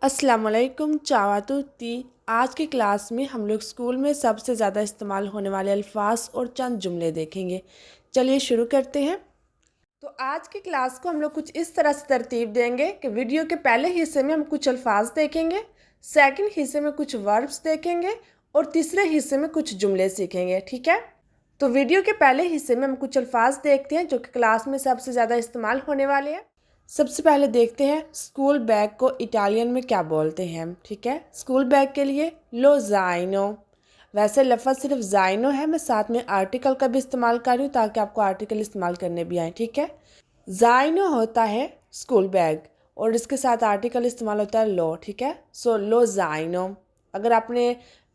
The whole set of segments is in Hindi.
अस्सलाम वालेकुम चावातुती। आज की क्लास में हम लोग स्कूल में सबसे ज़्यादा इस्तेमाल होने वाले अल्फाज और चंद जुमले देखेंगे। चलिए शुरू करते हैं। तो आज की क्लास को हम लोग कुछ इस तरह से तरतीब देंगे कि वीडियो के पहले हिस्से में हम कुछ अल्फाज देखेंगे, सेकंड हिस्से में कुछ वर्ब्स देखेंगे और तीसरे हिस्से में कुछ जुमले सीखेंगे। ठीक है, तो वीडियो के पहले हिस्से में हम कुछ अल्फाज देखते हैं जो कि क्लास में सबसे ज़्यादा इस्तेमाल होने वाले हैं। सबसे पहले देखते हैं स्कूल बैग को इटालियन में क्या बोलते हैं हम। ठीक है, स्कूल बैग के लिए लो ज़ाइनो। वैसे लफ्ज़ सिर्फ ज़ाइनो है, मैं साथ में आर्टिकल का भी इस्तेमाल कर रही हूँ ताकि आपको आर्टिकल इस्तेमाल करने भी आए। ठीक है, ज़ाइनो होता है स्कूल बैग और इसके साथ आर्टिकल इस्तेमाल होता है लो। ठीक है, सो लो ज़ाइनो। अगर आपने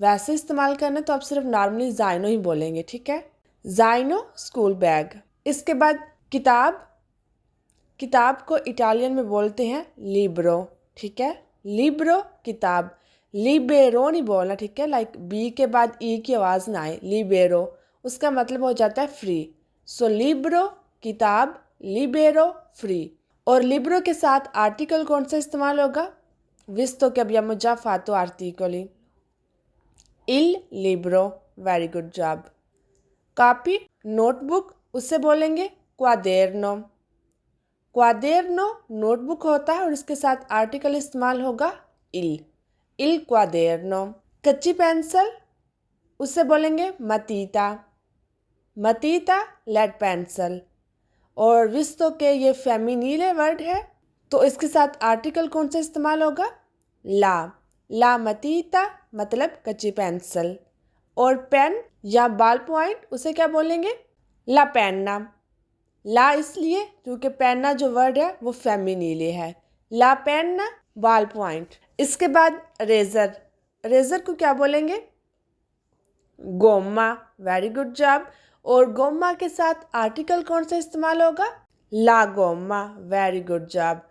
वैसे इस्तेमाल करना है तो आप सिर्फ नॉर्मली ज़ाइनो ही बोलेंगे। ठीक है, ज़ाइनो स्कूल बैग। इसके बाद किताब, किताब को इटालियन में बोलते हैं लिब्रो। ठीक है, लिब्रो किताब, लिबेरो नहीं बोलना। ठीक है, लाइक बी के बाद ई की आवाज़ ना आए, लिबेरो उसका मतलब हो जाता है फ्री। सो लिब्रो किताब, लिबेरो फ्री। और लिब्रो के साथ आर्टिकल कौन सा इस्तेमाल होगा? विस्तो के abbiamo già fatto articoli। इल लिब्रो, very good job. Copy notebook, उससे बोलेंगे क्वादेर्नो। क्वादेर्नो नोटबुक होता है और इसके साथ आर्टिकल इस्तेमाल होगा इल क्वादेर्नो। कच्ची पेंसिल, उससे बोलेंगे मतीता, मतीता लेड पेंसिल। और विस्तो के ये फेमिनीले वर्ड है तो इसके साथ आर्टिकल कौन सा इस्तेमाल होगा? ला मतीता मतलब कच्ची पेंसिल। और पेन या बाल पॉइंट, उसे क्या बोलेंगे? ला पेन्ना। ला इसलिए क्योंकि पेन्ना जो वर्ड है वो फेमिनीले है। ला पेन्ना बाल पॉइंट। इसके बाद रेजर, रेजर को क्या बोलेंगे? गोमा, वेरी गुड जॉब। और गोमा के साथ आर्टिकल कौन सा इस्तेमाल होगा? ला गोमा, वेरी गुड जॉब।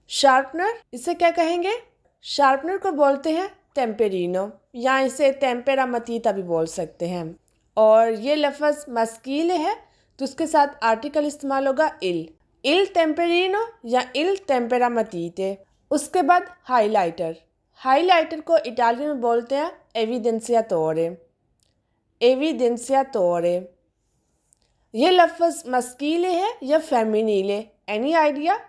शार्पनर, इसे क्या कहेंगे? शार्पनर को बोलते हैं टेम्पेरिनो या इसे टेम्पेरा मतीता भी बोल सकते हैं। और ये लफ्ज़ मस्कील है तो उसके साथ आर्टिकल इस्तेमाल होगा इल टेम्पेरिनो या इल टेम्पेरा मतीते। उसके बाद हाइलाइटर, हाइलाइटर को इटालियन में बोलते हैं एविडेंशियातोरे, एविडेंशियातोरे। ये लफ्ज़ मस्कीले है या फेमिनीले? Any idea?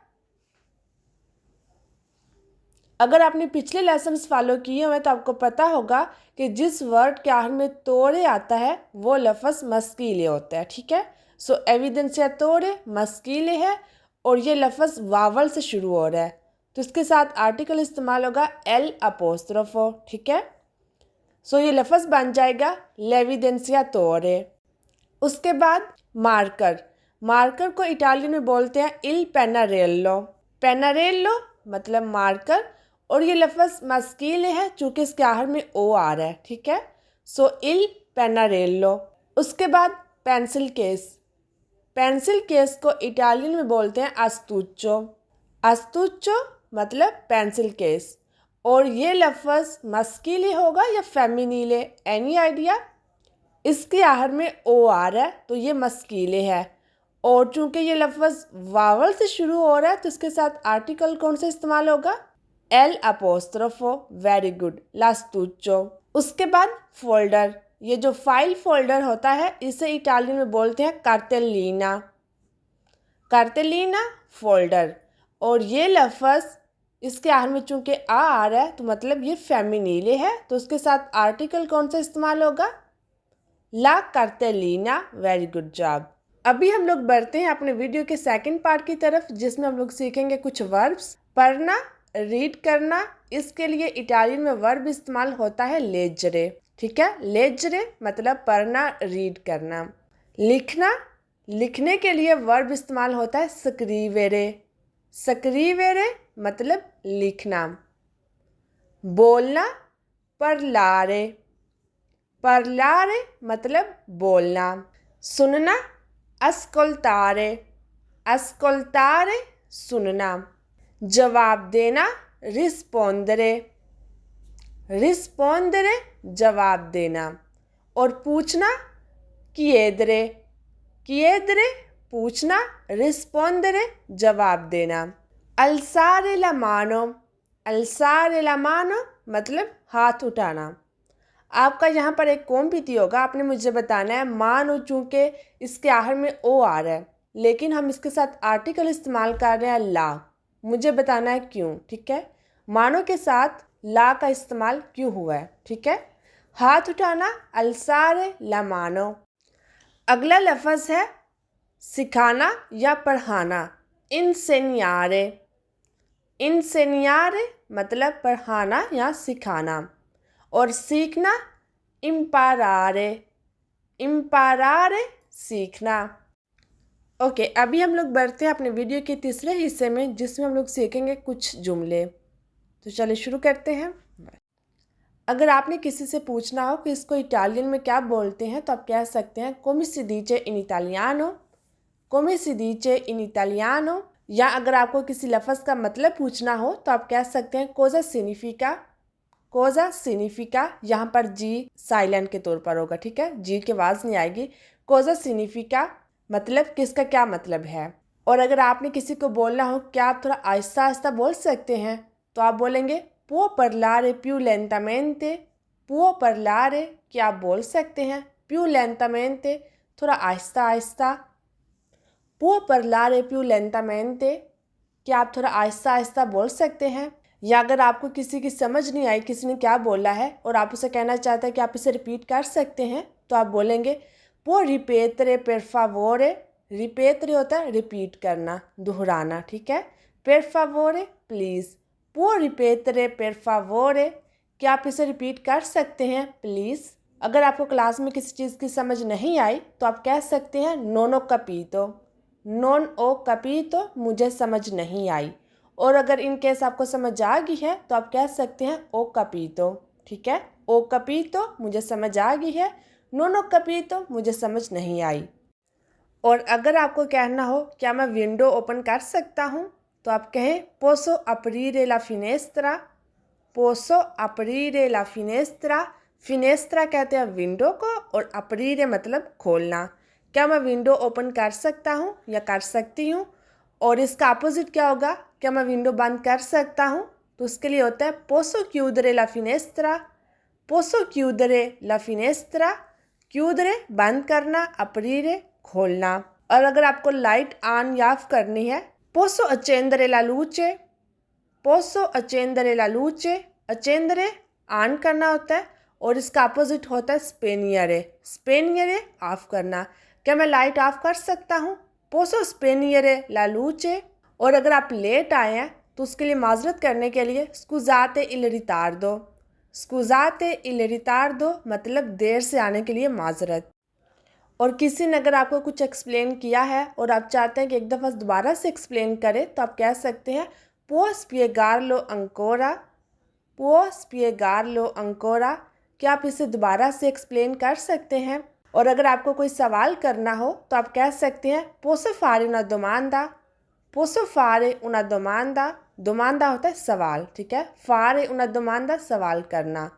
अगर आपने पिछले लेसन्स फॉलो किए हुए तो आपको पता होगा कि जिस वर्ड के आखिर में तोड़े आता है वो लफ्ज़ मस्कीले होता है। ठीक है, सो एविडेंशियातोरे मस्कीले है और ये लफ्ज़ वावल से शुरू हो रहा है तो इसके साथ आर्टिकल इस्तेमाल होगा एल अपोस्ट्रोफो। ठीक है, सो ये लफ्ज़ बन जाएगा लेविडेंशियातोरे। उसके बाद मार्कर, मार्कर को इटालियन में बोलते हैं इल पेनारेल्लो, पेनारेल्लो मतलब मार्कर। और ये लफ्ज़ मस्कील है चूँकि इसके आखिर में ओ आ रहा है। ठीक है, सो इल पेनारेल्लो। उसके बाद पेंसिल केस, पेंसिल केस को इटालियन में बोलते हैं अस्तुच्चो, अस्तुच्चो मतलब पेंसिल केस। और ये लफ्ज़ मस्कीले होगा या फेमिनीले? Any idea? इसके आखिर में ओ आ रहा है तो ये मस्कीले है और चूंकि ये लफ्ज़ वावल से शुरू हो रहा है तो इसके साथ आर्टिकल कौन सा इस्तेमाल होगा? एल अपोस्ट्रोफो, वेरी गुड, लास्तुच्चो। उसके बाद फोल्डर, ये जो फाइल फोल्डर होता है इसे इटालियन में बोलते हैं कार्टेलीना, कार्टेलीना फोल्डर। और ये लफ्ज़ इसके आखिर में चूंकि आ रहा है तो मतलब ये फेमिनीले है तो उसके साथ आर्टिकल कौन सा इस्तेमाल होगा? ला कार्टेलीना, वेरी गुड जॉब। अभी हम लोग बढ़ते हैं अपने वीडियो के सेकंड पार्ट की तरफ जिसमें हम लोग सीखेंगे कुछ वर्ब्स। पढ़ना, रीड करना, इसके लिए इटालियन में वर्ब इस्तेमाल होता है लेजरे। ठीक है, लेजरे मतलब पढ़ना रीड करना। लिखना, लिखने के लिए वर्ब इस्तेमाल होता है स्क्रीवेरे, स्क्रीवेरे मतलब लिखना। बोलना, parlare, parlare मतलब बोलना। सुनना, ascoltare, ascoltare सुनना। जवाब देना, rispondere, rispondere जवाब देना। और पूछना, chiedere, chiedere पूछना, rispondere जवाब देना। alzare la mano, alzare la mano मतलब हाथ उठाना। आपका यहाँ पर एक कॉम्पिटी होगा, आपने मुझे बताना है मानो चूँकि इसके आखिर में ओ आ रहा है लेकिन हम इसके साथ आर्टिकल इस्तेमाल कर रहे हैं ला, मुझे बताना है क्यों। ठीक है, मानो के साथ ला का इस्तेमाल क्यों हुआ है। ठीक है, हाथ उठाना alzare la mano। अगला लफ्ज़ है सिखाना या पढ़ाना, इंसेनियारे। इंसेनियारे मतलब पढ़ाना या सिखाना, और सीखना इम्पारारे। इम्पारारे सीखना। ओके, अभी हम लोग बढ़ते हैं अपने वीडियो के तीसरे हिस्से में जिसमें हम लोग सीखेंगे कुछ जुमले। तो चलिए शुरू करते हैं। अगर आपने किसी से पूछना हो कि इसको इटालियन में क्या बोलते हैं तो आप कह सकते हैं come si dice in italiano, come si dice in italiano। या अगर आपको किसी लफ्ज़ का मतलब पूछना हो तो आप कह सकते हैं cosa significa, cosa significa। यहाँ पर जी साइलेंट के तौर पर होगा। ठीक है, जी की आवाज़ नहीं आएगी। cosa significa मतलब किसका क्या मतलब है। और अगर आपने किसी को बोलना हो क्या आप थोड़ा आहिस्ता आहिस्ता बोल सकते हैं तो आप बोलेंगे può parlare più lentamente, può parlare क्या आप बोल सकते हैं più lentamente थोड़ा Aahista Aahista. può parlare più lentamente क्या आप थोड़ा आहिस्ता आहिस्ता बोल सकते हैं। या अगर आपको किसी की समझ नहीं आई किसी ने क्या बोला है और आप उसे कहना चाहते हैं कि आप इसे रिपीट कर सकते हैं तो आप बोलेंगे può ripetere per favore। रिपेtere होता है रिपीट करना, दोहराना। ठीक है, per favore please. può ripetere per favore क्या आप इसे रिपीट कर सकते हैं प्लीज़। अगर आपको क्लास में किसी चीज़ की समझ नहीं आई तो आप कह सकते हैं non ho capito, non ho capito मुझे समझ नहीं आई। और अगर इन केस आपको समझ आ गई है तो आप कह सकते हैं ओ capito। ठीक है, ओ capito मुझे समझ आ गई है, non ho capito मुझे समझ नहीं आई। और अगर आपको कहना हो क्या मैं विंडो ओपन कर सकता हूँ तो आप कहें posso aprire la finestra, posso aprire la finestra। फिनेस्त्रा कहते हैं विंडो को और aprire मतलब खोलना। क्या मैं विंडो ओपन कर सकता हूँ या कर सकती हूँ। और इसका अपोजिट क्या होगा, क्या मैं विंडो बंद कर सकता हूँ तो उसके लिए होता है posso chiudere la finestra, posso chiudere la finestra। chiudere बंद करना, aprire खोलना। और अगर आपको लाइट ऑन या ऑफ करनी है posso accendere la luce, posso accendere la luce। accendere on करना होता है और इसका अपोजिट होता है spegnere, spegnere ऑफ करना। क्या मैं लाइट ऑफ कर सकता हूँ posso spegnere la luce। और अगर आप लेट आए हैं तो उसके लिए माजरत करने के लिए scusate il ritardo, scusate il ritardo मतलब देर से आने के लिए माजरत। और किसी ने अगर आपको कुछ एक्सप्लेन किया है और आप चाहते हैं कि एक दफ़ा दोबारा से एक्सप्लेन करें तो आप कह सकते हैं può spiegarlo ancora, può spiegarlo ancora। क्या आप इसे दोबारा से एक्सप्लेन कर सकते हैं। और अगर आपको कोई सवाल करना हो तो आप कह सकते हैं posso fare una domanda, posso fare una domanda। domanda होता है सवाल। ठीक है, fare una domanda सवाल करना,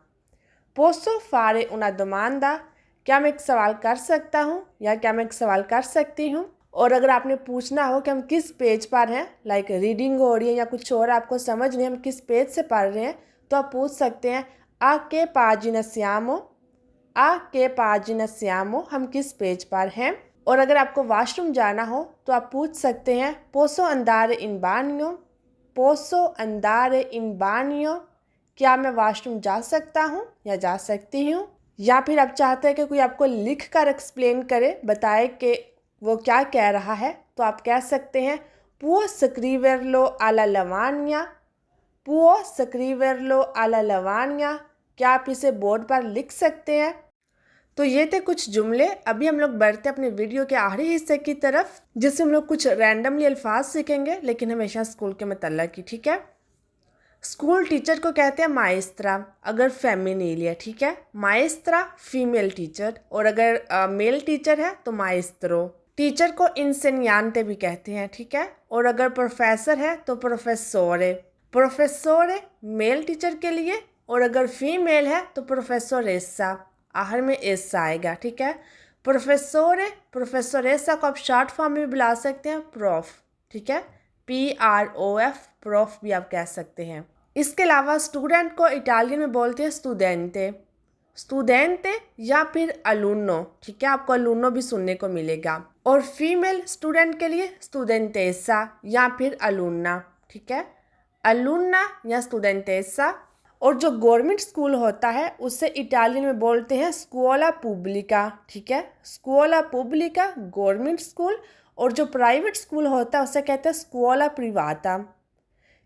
posso fare una domanda क्या मैं एक सवाल कर सकता हूँ या क्या मैं एक सवाल कर सकती हूँ। और अगर आपने पूछना हो कि हम किस पेज पर हैं, लाइक रीडिंग हो रही है या कुछ और आपको समझ नहीं हम किस पेज से पढ़ रहे हैं तो आप पूछ सकते हैं आ के pagina siamo, आ के pagina siamo हम किस पेज पर हैं। और अगर आपको वॉशरूम जाना हो तो आप पूछ सकते हैं posso andare in bagno, posso andare in bagno क्या मैं वॉशरूम जा सकता हूँ या जा सकती हूँ। या फिर आप चाहते हैं कि कोई आपको लिख कर एक्सप्लेन करे, बताए कि वो क्या कह रहा है तो आप कह सकते हैं può scriverlo alla lavagna, può scriverlo alla lavagna क्या आप इसे बोर्ड पर लिख सकते हैं। तो ये थे कुछ जुमले। अभी हम लोग बढ़ते हैं अपने वीडियो के आखिरी हिस्से की तरफ जिससे हम लोग कुछ रैंडमली अल्फाज सीखेंगे लेकिन हमेशा स्कूल के मतलब की। ठीक है, स्कूल टीचर को कहते हैं माएस्त्रा अगर फेमिनिल है। ठीक है, माएस्त्रा फीमेल टीचर, और अगर मेल टीचर है तो माएस्त्रो। टीचर को इंसेनियांते भी कहते हैं। ठीक है, और अगर प्रोफेसर है तो प्रोफेसोरे, प्रोफेसोरे मेल टीचर के लिए, और अगर फीमेल है तो प्रोफेसोरेसा, आखिर में एसा आएगा। ठीक है, प्रोफेसोरे प्रोफेसोरेसा को आप शॉर्ट फॉर्म में भी बुला सकते हैं प्रोफ। ठीक है, PROF प्रोफ भी आप कह सकते हैं। इसके अलावा स्टूडेंट को इटालियन में बोलते हैं स्टूडेंटे, स्टूडेंटे या फिर अलुन्नो, ठीक है, आपको अलुन्नो भी सुनने को मिलेगा। और फीमेल स्टूडेंट के लिए स्टूडेंटेसा या फिर अलुन्ना, ठीक है, अलुन्ना या स्टूडेंटेसा। और जो गवर्नमेंट स्कूल होता है उससे इटालियन में बोलते हैं स्कूला पुब्लिका, ठीक है, स्कूला पुब्लिका गवर्नमेंट स्कूल। और जो प्राइवेट स्कूल होता है उसे कहते हैं स्कूला प्रिवाता।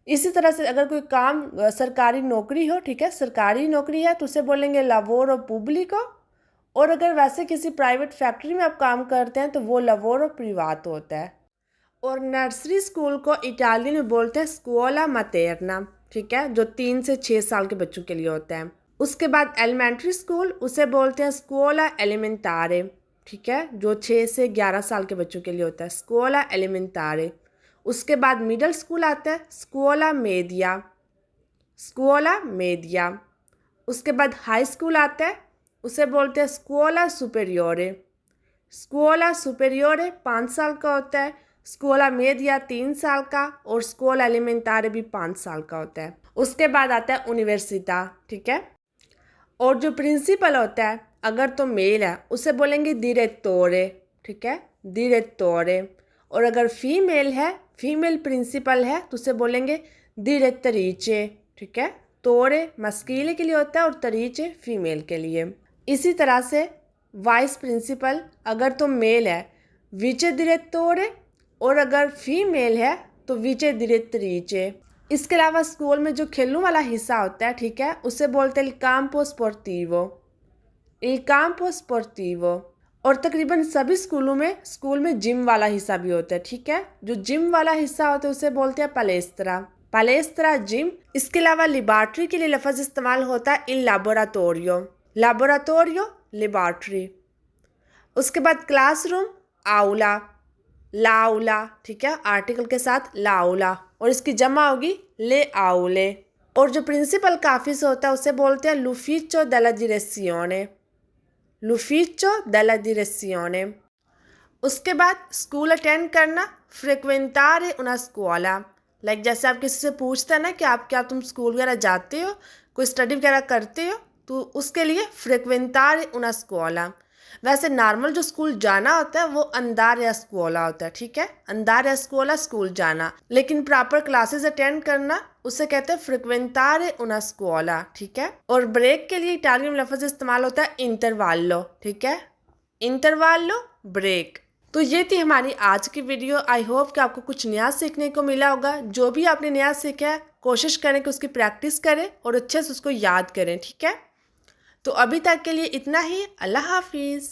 इसी तरह से अगर कोई काम सरकारी नौकरी हो, ठीक है, सरकारी नौकरी है तो उसे बोलेंगे लावोरो पुब्लिको। और अगर वैसे किसी प्राइवेट फैक्ट्री में आप काम करते हैं तो वो लावोरो प्रिवातो होता है। और नर्सरी स्कूल को इटालियन में बोलते हैं स्कूला मतेरना, ठीक है, जो 3 से 6 साल के बच्चों के लिए होता है। उसके बाद एलिमेंट्री स्कूल उसे बोलते हैं स्कूला एलिमेंटारे, ठीक है, जो 6 से 11 साल के बच्चों के लिए होता है, स्कूला एलिमेंटारे। उसके बाद मिडिल स्कूल आता है स्कूला मीडिया, स्कूला मीडिया। उसके बाद हाई स्कूल आता है, उसे बोलते हैं स्कूला सुपेरियोरे, स्कूला सुपेरियोरे 5 साल का होता है, स्कूला मीडिया 3 साल का और स्कूला एलिमेंटारे भी 5 साल का होता है। उसके बाद आता है यूनिवर्सिटा, ठीक है। और जो प्रिंसिपल होता है अगर तो मेल है उसे बोलेंगे डिरेक्टोरे, ठीक है, डिरेक्टोरे। और अगर फीमेल है, फीमेल प्रिंसिपल है तो उसे बोलेंगे डिरेक्टरीचे, ठीक है, तोरे मस्कीले के लिए होता है और तरीचे फीमेल के लिए। इसी तरह से वाइस प्रिंसिपल अगर तो मेल है विचे डिरेक्टोरे और अगर फीमेल है तो विचे डिरेक्टरीचे। इसके अलावा स्कूल में जो खेलने वाला हिस्सा होता है, ठीक है, उसे बोलते हैं इल कैंपो स्पोर्टिवो, इल कैंपो स्पोर्टिवो। और तकरीबन सभी स्कूल में जिम वाला हिस्सा भी होता है, ठीक है, जो जिम वाला हिस्सा होता है उसे बोलते हैं पलेस्त्रा, पलेस्त्रा जिम। इसके अलावा लेबॉर्ट्री के लिए लफ्ज़ इस्तेमाल होता है इल लैबोरेटोरियो, लैबोरेटोरियो लेबॉर्ट्री। उसके बाद क्लासरूम आउला, लाउला, ठीक है, आर्टिकल के साथ लाउला और इसकी जमा होगी ले आउले। और जो प्रिंसिपल का ऑफिस होता है उसे बोलते हैं लुफिचो डेला डिरेसियोने, लुफिचो डेला डिरेसियोने। उसके बाद स्कूल अटेंड करना फ्रिक्वेंटारे उना स्कूला, लाइक जैसे आप किसी से पूछते हैं ना कि आप क्या तुम स्कूल वगैरह जाते हो, कोई स्टडी वगैरह करते हो, तो उसके लिए फ्रिक्वेंटारे उना स्कूला। वैसे नॉर्मल जो स्कूल जाना होता है वो अंदार या स्कूला होता है, ठीक है, अंदार या स्कूला स्कूल जाना। लेकिन प्रॉपर क्लासेस अटेंड करना उसे कहते हैं फ्रिक्वेंटारे उना स्कूला, ठीक है। और ब्रेक के लिए इटालियन लफ्ज़ इस्तेमाल होता है इंटरवालो, ठीक है, इंटरवालो ब्रेक। तो ये थी हमारी आज की वीडियो। आई होप कि आपको कुछ नया सीखने को मिला होगा। जो भी आपने नया सीखा है कोशिश करें कि उसकी प्रैक्टिस करें और अच्छे से उसको याद करें, ठीक है। तो अभी तक के लिए इतना ही। अल्लाह हाफिज़।